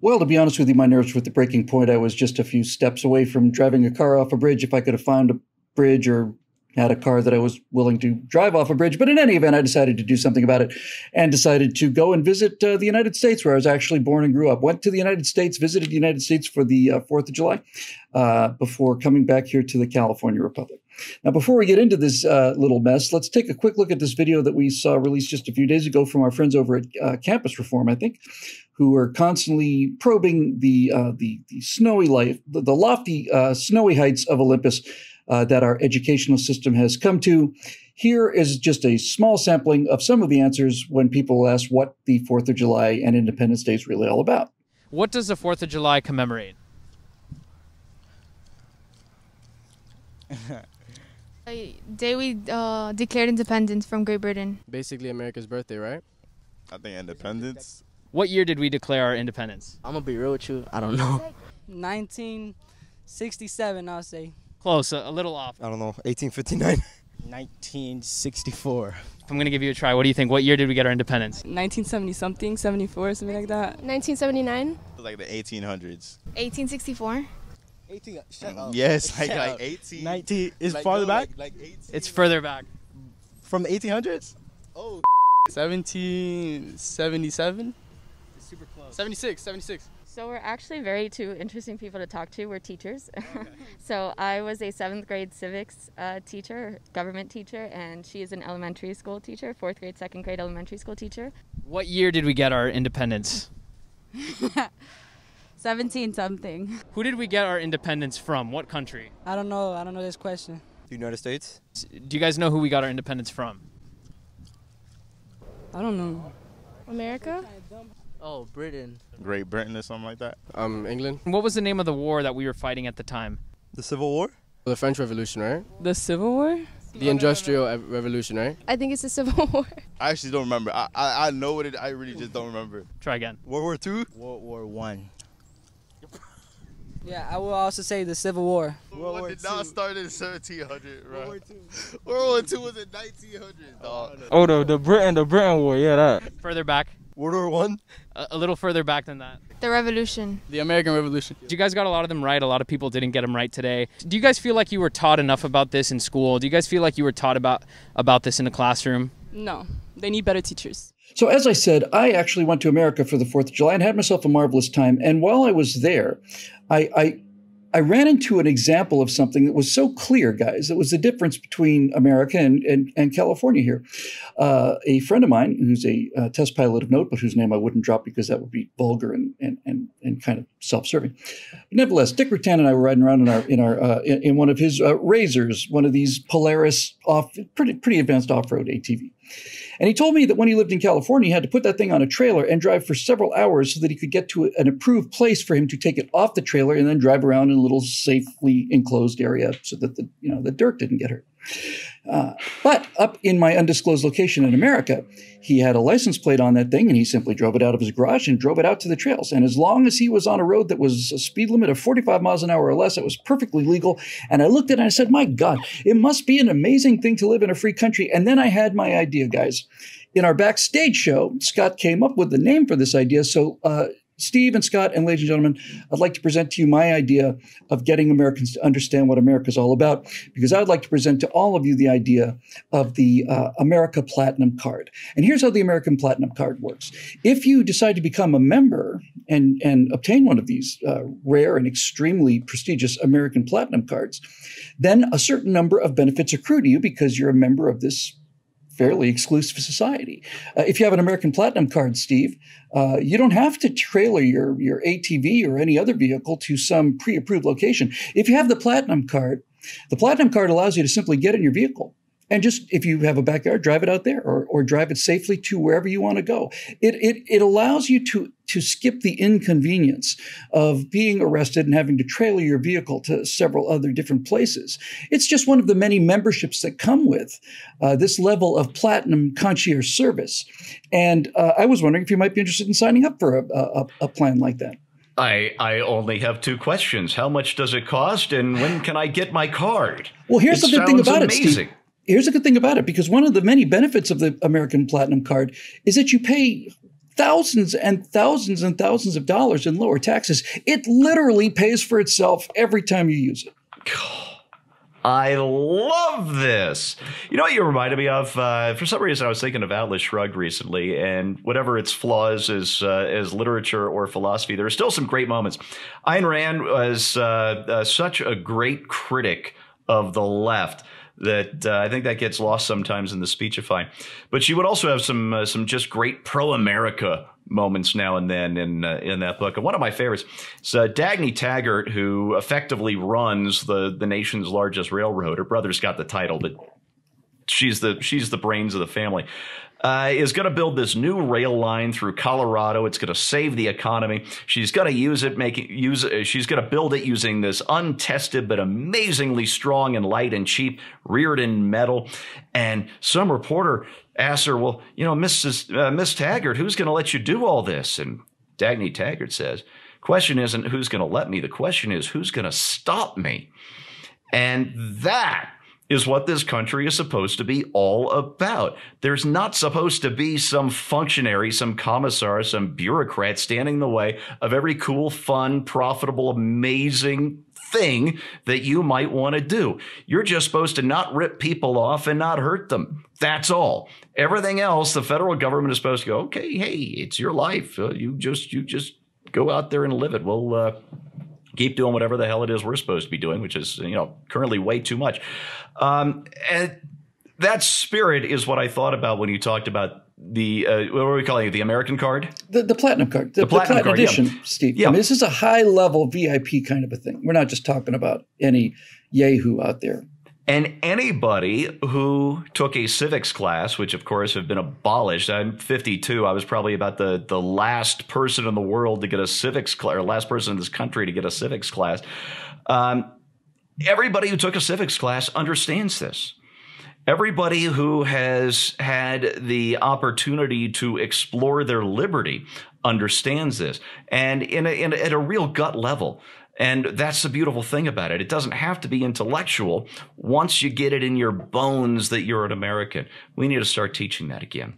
Well, to be honest with you, my nerves were at the breaking point. I was just a few steps away from driving a car off a bridge if I could have found a bridge or had a car that I was willing to drive off a bridge. But in any event, I decided to do something about it and decided to go and visit the United States, where I was actually born and grew up. Went to the United States, visited the United States for the 4th of July before coming back here to the California Republic. Now, before we get into this little mess, let's take a quick look at this video that we saw released just a few days ago from our friends over at Campus Reform, I think, who are constantly probing the snowy life, the lofty snowy heights of Olympus that our educational system has come to. Here is just a small sampling of some of the answers when people ask what the 4th of July and Independence Day is really all about. What does the 4th of July commemorate? Day we declared independence from Great Britain. Basically America's birthday, right? I think independence. What year did we declare our independence? I'm gonna be real with you. I don't know. 1967, I'll say. Close, a little off. I don't know, 1859. 1964. I'm going to give you a try. What do you think? What year did we get our independence? 1970 something, 74, something like that. 1979. Like the 1800s. 1864. 18. Shut up. Yes, like Shut up. 18. 19 is Like, farther no, back. Like 18. It's further back. From the 1800s. Oh. 1777. Super close. 76, 76. So we're actually very two interesting people to talk to. We're teachers. So I was a 7th grade civics teacher, government teacher, and she is an elementary school teacher, 4th grade, 2nd grade elementary school teacher. What year did we get our independence? 17 something. Who did we get our independence from? What country? I don't know this question. The United States? Do you guys know who we got our independence from? I don't know. America? Oh, Britain. Great Britain or something like that. England. What was the name of the war that we were fighting at the time? The Civil War? The French Revolution, right? The Civil War? The Industrial Revolution, right? I think it's the Civil War. I actually don't remember. I know what it. I really just don't remember. Try again. World War II? World War I. Yeah, I will also say the Civil War. World War did not start in 1700, right? World War II was in 1900, dog. Oh, the Britain War. Yeah, that. Further back. World War One? A little further back than that. The Revolution. The American Revolution. You guys got a lot of them right. A lot of people didn't get them right today. Do you guys feel like you were taught enough about this in school? Do you guys feel like you were taught about this in the classroom? No, they need better teachers. So as I said, I actually went to America for the 4th of July and had myself a marvelous time. And while I was there, I ran into an example of something that was so clear, guys. It was the difference between America and California here. A friend of mine who's a test pilot of note, but whose name I wouldn't drop because that would be vulgar and kind of self-serving. But nevertheless, Dick Rutan and I were riding around in one of his Razors, one of these Polaris pretty advanced off-road ATV. And he told me that when he lived in California, he had to put that thing on a trailer and drive for several hours so that he could get to an approved place for him to take it off the trailer and then drive around in a little safely enclosed area so that the dirt didn't get hurt. But up in my undisclosed location in America, he had a license plate on that thing and he simply drove it out of his garage and drove it out to the trails. And as long as he was on a road that was a speed limit of 45 miles an hour or less, it was perfectly legal. And I looked at it and I said, my God, it must be an amazing thing to live in a free country. And then I had my idea, guys. In our backstage show, Scott came up with the name for this idea. So Steve and Scott and ladies and gentlemen, I'd like to present to you my idea of getting Americans to understand what America's all about, because I'd like to present to all of you the idea of the America Platinum Card. And here's how the American Platinum Card works. If you decide to become a member and obtain one of these rare and extremely prestigious American Platinum Cards, then a certain number of benefits accrue to you because you're a member of this fairly exclusive society. If you have an American Platinum Card, Steve, you don't have to trailer your ATV or any other vehicle to some pre-approved location. If you have the Platinum Card allows you to simply get in your vehicle and just, if you have a backyard, drive it out there or drive it safely to wherever you want to go. It allows you to skip the inconvenience of being arrested and having to trailer your vehicle to several other different places. It's just one of the many memberships that come with this level of platinum concierge service. And I was wondering if you might be interested in signing up for a plan like that. I only have two questions. How much does it cost, and when can I get my card? Well, here's the good thing about it, amazing. Steve. Here's a good thing about it, because one of the many benefits of the American Platinum Card is that you pay thousands and thousands and thousands of dollars in lower taxes. It literally pays for itself every time you use it. I love this. You know what you reminded me of? For some reason, I was thinking of Atlas Shrugged recently, and whatever its flaws as literature or philosophy, there are still some great moments. Ayn Rand was such a great critic of the left that I think that gets lost sometimes in the speechifying. But she would also have some just great pro-America moments now and then in that book. And one of my favorites is Dagny Taggart, who effectively runs the nation's largest railroad. Her brother's got the title, but she's the brains of the family. Is going to build this new rail line through Colorado. It's going to save the economy. She's going to she's going to build it using this untested but amazingly strong and light and cheap Rearden metal. And some reporter asks her, "Well, you know, Miss Taggart, who's going to let you do all this?" And Dagny Taggart says, "Question isn't who's going to let me. The question is who's going to stop me." And that is what this country is supposed to be all about. There's not supposed to be some functionary, some commissar, some bureaucrat standing in the way of every cool, fun, profitable, amazing thing that you might want to do. You're just supposed to not rip people off and not hurt them. That's all. Everything else, the federal government is supposed to go, okay, hey, it's your life. You just go out there and live it. We'll keep doing whatever the hell it is we're supposed to be doing, which is, currently way too much. And that spirit is what I thought about when you talked about the, what were we calling it, the American card? The Platinum card. The Platinum card, edition, yeah. Steve. Yeah. I mean, this is a high-level VIP kind of a thing. We're not just talking about any yahoo out there. And anybody who took a civics class, which of course have been abolished. I'm 52. I was probably about the last person in the world to get a civics class, or last person in this country to get a civics class. Everybody who took a civics class understands this. Everybody who has had the opportunity to explore their liberty understands this, and at a real gut level. And that's the beautiful thing about it. It doesn't have to be intellectual once you get it in your bones that you're an American. We need to start teaching that again.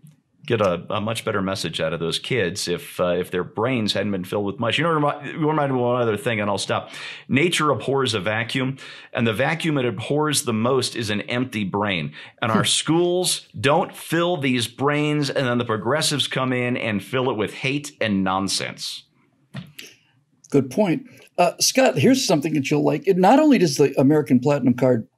Get a much better message out of those kids if their brains hadn't been filled with mush. You remind me of one other thing, and I'll stop. Nature abhors a vacuum, and the vacuum it abhors the most is an empty brain. And our schools don't fill these brains, and then the progressives come in and fill it with hate and nonsense. Good point. Scott, here's something that you'll like. Not only does the American Platinum Card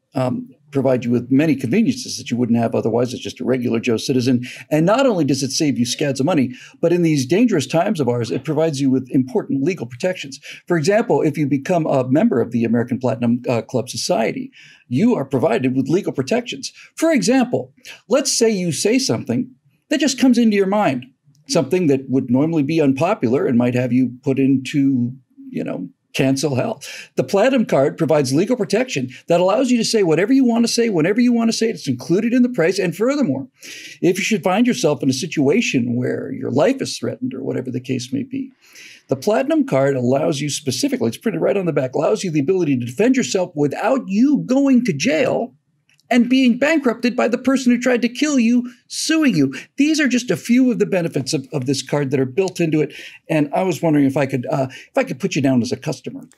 provide you with many conveniences that you wouldn't have otherwise as just a regular Joe citizen, and not only does it save you scads of money, but in these dangerous times of ours, it provides you with important legal protections. For example, if you become a member of the American Platinum Club Society, you are provided with legal protections. For example, let's say you say something that just comes into your mind, something that would normally be unpopular and might have you put into, cancel hell. The Platinum Card provides legal protection that allows you to say whatever you want to say, whenever you want to say it. It's included in the price. And furthermore, if you should find yourself in a situation where your life is threatened or whatever the case may be, the Platinum Card allows you specifically, it's printed right on the back, allows you the ability to defend yourself without you going to jail and being bankrupted by the person who tried to kill you, suing you. These are just a few of the benefits of this card that are built into it. And I was wondering if I could put you down as a customer.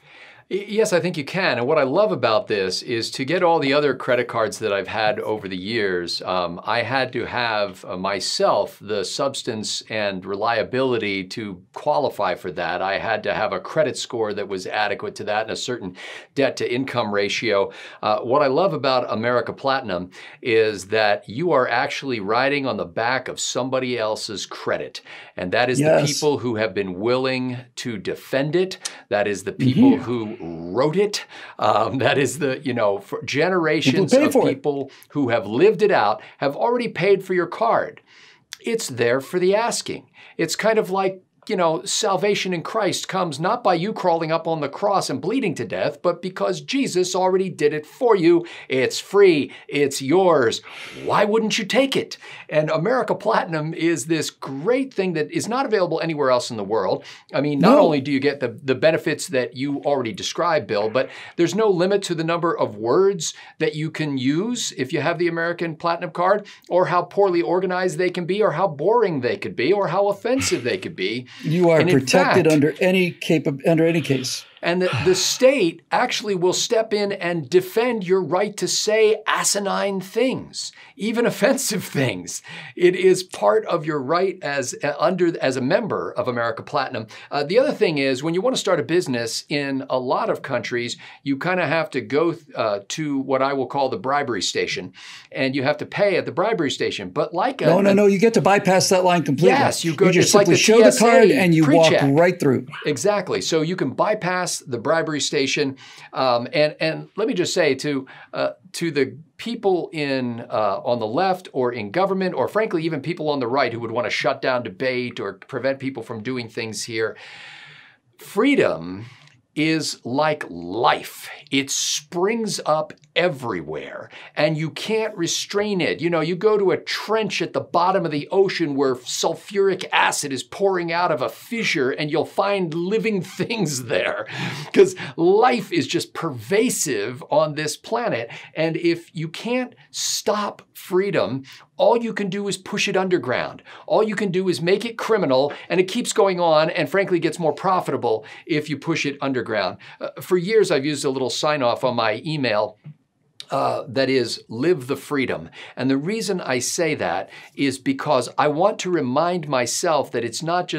Yes, I think you can. And what I love about this is to get all the other credit cards that I've had over the years, I had to have myself the substance and reliability to qualify for that. I had to have a credit score that was adequate to that and a certain debt to income ratio. What I love about America Platinum is that you are actually riding on the back of somebody else's credit. And that is the people who have been willing to defend it. That is the people who wrote it. That is the, for generations of people who have lived it out, have already paid for your card. It's there for the asking. It's kind of like salvation in Christ comes not by you crawling up on the cross and bleeding to death, but because Jesus already did it for you. It's free. It's yours. Why wouldn't you take it? And America Platinum is this great thing that is not available anywhere else in the world. I mean, not only do you get the benefits that you already described, Bill, but there's no limit to the number of words that you can use if you have the American Platinum card, or how poorly organized they can be, or how boring they could be, or how offensive they could be. You are protected under any case. And the state actually will step in and defend your right to say asinine things, even offensive things. It is part of your right as a member of America Platinum. The other thing is, when you want to start a business in a lot of countries, you kind of have to go to what I will call the bribery station, and you have to pay at the bribery station. But no, you get to bypass that line completely. Yes, you go. You just it's like simply the show TSA the card and you pre-check. walk right through. Exactly. So you can bypass the bribery station, and let me just say to the people on the left or in government, or frankly even people on the right who would want to shut down debate or prevent people from doing things here, freedom is like life. It springs up everywhere, and you can't restrain it. You go to a trench at the bottom of the ocean where sulfuric acid is pouring out of a fissure, and you'll find living things there, because life is just pervasive on this planet. And if you can't stop freedom, all you can do is push it underground. All you can do is make it criminal, and it keeps going on, and frankly gets more profitable if you push it underground. For years, I've used a little sign-off on my email that is, live the freedom. And the reason I say that is because I want to remind myself that it's not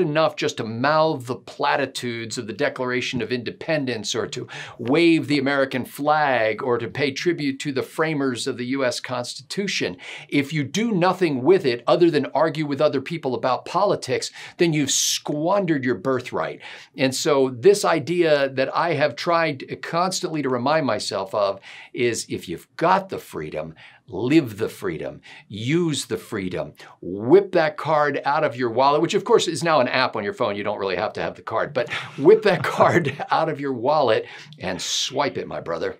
enough just to mouth the platitudes of the Declaration of Independence, or to wave the American flag, or to pay tribute to the framers of the US Constitution. If you do nothing with it other than argue with other people about politics, then you've squandered your birthright. And so this idea that I have tried constantly to remind myself of is, if you've got the freedom, live the freedom, use the freedom, whip that card out of your wallet, which of course is now an app on your phone. You don't really have to have the card, but whip that card out of your wallet and swipe it, my brother.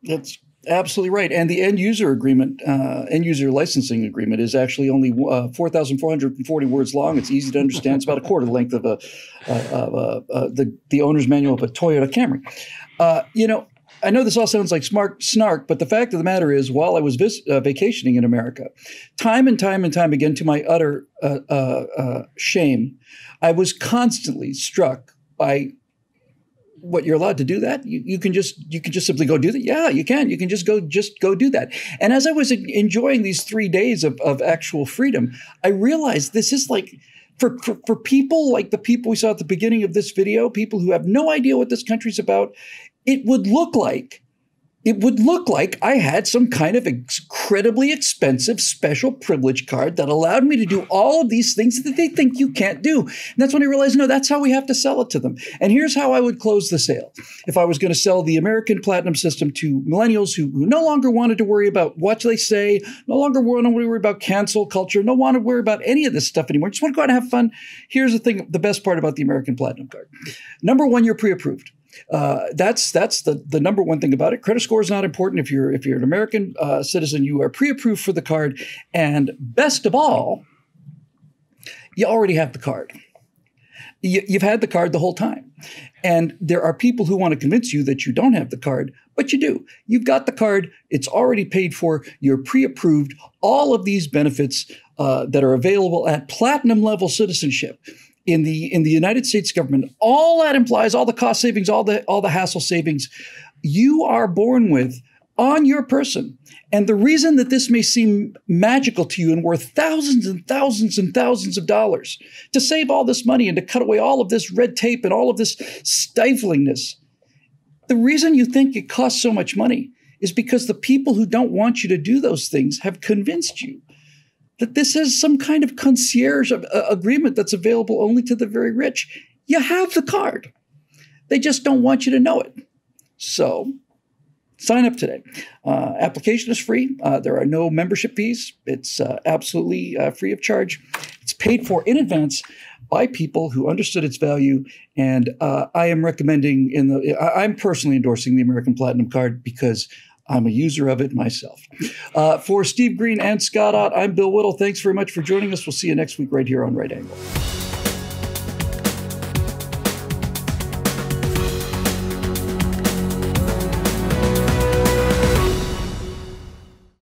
That's absolutely right. And the end user agreement, end user licensing agreement, is actually only 4,440 words long. It's easy to understand. It's about a quarter length of the owner's manual of a Toyota Camry. I know this all sounds like snark, but the fact of the matter is, while I was vacationing in America, time and time again, to my utter shame, I was constantly struck by what you're allowed to do that. You can just simply go do that. Yeah, you can. You can just go do that. And as I was enjoying these 3 days of actual freedom, I realized this is like, for people like the people we saw at the beginning of this video, people who have no idea what this country's about, it would look like I had some kind of incredibly expensive special privilege card that allowed me to do all of these things that they think you can't do. And that's when I realized, no, that's how we have to sell it to them. And here's how I would close the sale. If I was going to sell the American Platinum system to millennials who no longer wanted to worry about what they say, no longer want to worry about cancel culture, no want to worry about any of this stuff anymore, just want to go out and have fun, here's the thing, the best part about the American Platinum card. Number one, you're pre-approved. That's the number one thing about it. Credit score is not important. If you're an American citizen, you are pre-approved for the card. And best of all, you already have the card. You've had the card the whole time. And there are people who want to convince you that you don't have the card, but you do. You've got the card. It's already paid for. You're pre-approved. All of these benefits that are available at platinum level citizenship in the United States government, all that implies, all the cost savings, all the hassle savings, you are born with on your person. And the reason that this may seem magical to you and worth thousands and thousands and thousands of dollars to save all this money and to cut away all of this red tape and all of this stiflingness, the reason you think it costs so much money is because the people who don't want you to do those things have convinced you that this is some kind of concierge agreement that's available only to the very rich. You have the card. They just don't want you to know it. So sign up today. Application is free. There are no membership fees. It's absolutely free of charge. It's paid for in advance by people who understood its value, and I am recommending I'm personally endorsing the American Platinum Card because I'm a user of it myself. For Steve Green and Scott Ott, I'm Bill Whittle. Thanks very much for joining us. We'll see you next week right here on Right Angle.